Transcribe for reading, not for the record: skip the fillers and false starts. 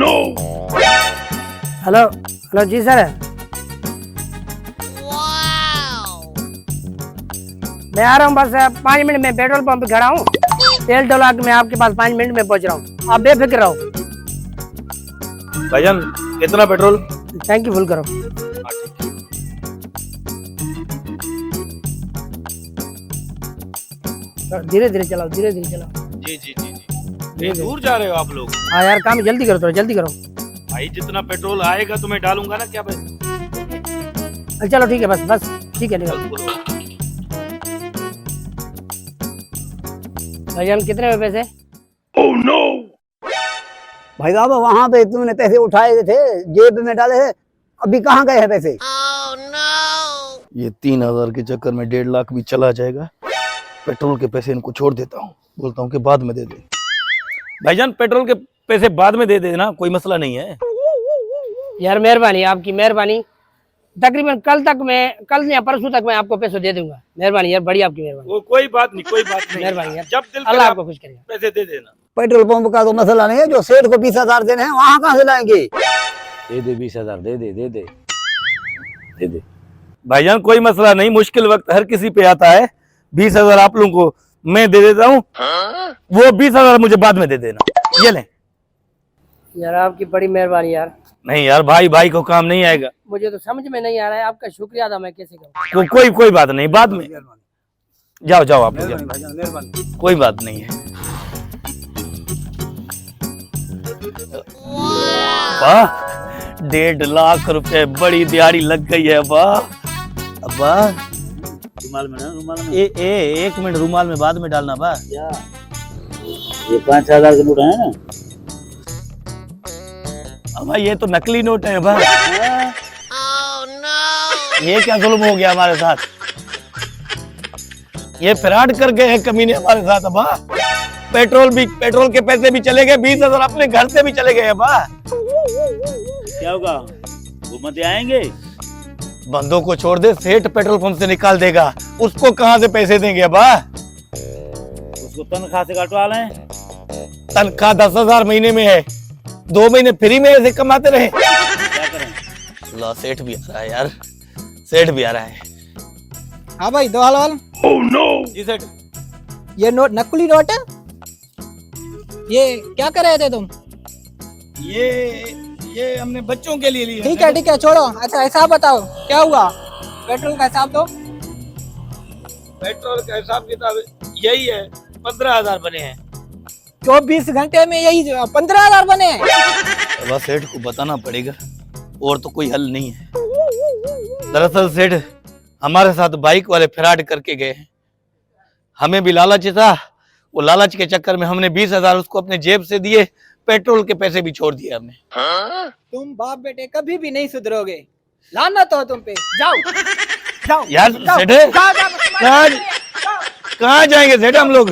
No. Hello hello जी sir, मैं आ रहा हूँ बस 5 मिनट में। पेट्रोल पंप पे खड़ा हूँ, तेल डलवा के मैं आपके पास 5 मिनट में पहुँच रहा हूँ। आप बेफिक्र रहो। भाईजान कितना पेट्रोल? थैंक यू, फुल करो। धीरे धीरे चलाओ, धीरे धीरे चलाओ। जी जी जी जी। ये दूर जा रहे हो आप लोग? हाँ यार, काम जल्दी करो, थोड़ा जल्दी करो। भाई जितना पेट्रोल आएगा तो मैं डालूंगा ना, क्या भाई? चलो ठीक है, बस बस ठीक है, निकल। भाईजान कितने में पैसे? Oh no. भाई साहब वहाँ पे तुमने पैसे उठाए थे, जेब में डाले हैं, अभी कहाँ गए हैं पैसे? ये 3,000 के चक्कर में 1.5 लाख भी चला जाएगा। पेट्रोल के पैसे इनको छोड़ देता हूँ, बोलता हूँ कि बाद में दे दे। भाईजान पेट्रोल के पैसे बाद में दे देना, कोई मसला नहीं है। यार मेहरबानी, आपकी मेहरबानी। तकरीबन कल या परसों तक मैं आपको पैसे दे दूंगा। मेहरबानी यार, बड़ी आपकी मेहरबानी। कोई बात नहीं, कोई बात नहीं। मेहरबानी यार, जब दिल अल्लाह आपको खुश करेगा। पैसे दे देना। पेट्रोल पंप का तो मसला नहीं है, जो सेठ को 20,000 देने हैं वहाँ कहाँ से लाएंगे? दे दे 20,000, दे दे दे दे दे दे। भाईजान कोई मसला नहीं, मुश्किल वक्त हर किसी पे आता है। 20,000 आप लोगों को मैं दे देता हूँ, वो 20,000 मुझे बाद में दे देना। ये लें। यार आपकी बड़ी मेहरबानी यार। नहीं यार, भाई भाई को काम नहीं आएगा। मुझे तो समझ में नहीं आ रहा है, आपका शुक्रिया अदा मैं कैसे करूं। कोई बात नहीं, बाद में जाओ जाओ आप लोग, कोई बात नहीं है। वाह, 1.5 लाख रुपए, बड़ी दिहाड़ी लग गई है। वाह अब्बा, रुमाल में ना, रुमाल में। एक मिनट, रुमाल में बाद में डालना बा। ये 5,000 के नोट है ना? अब्बा ये तो नकली नोट है बा। ये क्या जुल्म हो गया हमारे साथ? ये फ्रॉड कर गए हैं कमीने हमारे साथ। अब्बा पेट्रोल के पैसे भी चले गए, 20,000 अपने घर से भी चले गए। अब्बा क्या होगा? हुकूमत आएंगे? बंदों को छोड़ दे, सेठ पेट्रोल पंप से निकाल देगा, उसको कहां से पैसे देंगे? अब्बा उसको तनख्वाह से कटवा लें। तनख्वाह 10,000 महीने में है, 2 महीने फ्री में ऐसे कमाते रहे। क्या करें? ला सेठ भी आ रहा है यार, सेठ भी आ रहा है। हाँ भाई, दो हाल। Oh no. जी सेठ। ये नोट नकली नोट है, ये क्या कर रहे थे तुम? ये हमने बच्चों के लिए लिया। ठीक है छोड़ो। अच्छा हिसाब बताओ, क्या हुआ? पेट्रोल का हिसाब दो। पेट्रोल का हिसाब किताब यही है, 15,000 बने हैं। 24 घंटे में यही 15,000 बने? बस सेठ को बताना पड़ेगा, और तो कोई हल नहीं है। दरअसल सेठ हमारे साथ बाइक वाले फ्रॉड करके गए हैं, हमें भी लालच था। वो लालच के चक्कर में हमने 20,000 उसको अपने जेब से दिए, पेट्रोल के पैसे भी छोड़ दिए हमने। तुम बाप बेटे कभी भी नहीं सुधरोगे, लानत हो तुम पे। जाओ यार सेठ, कहाँ जाएंगे सेठ हम लोग?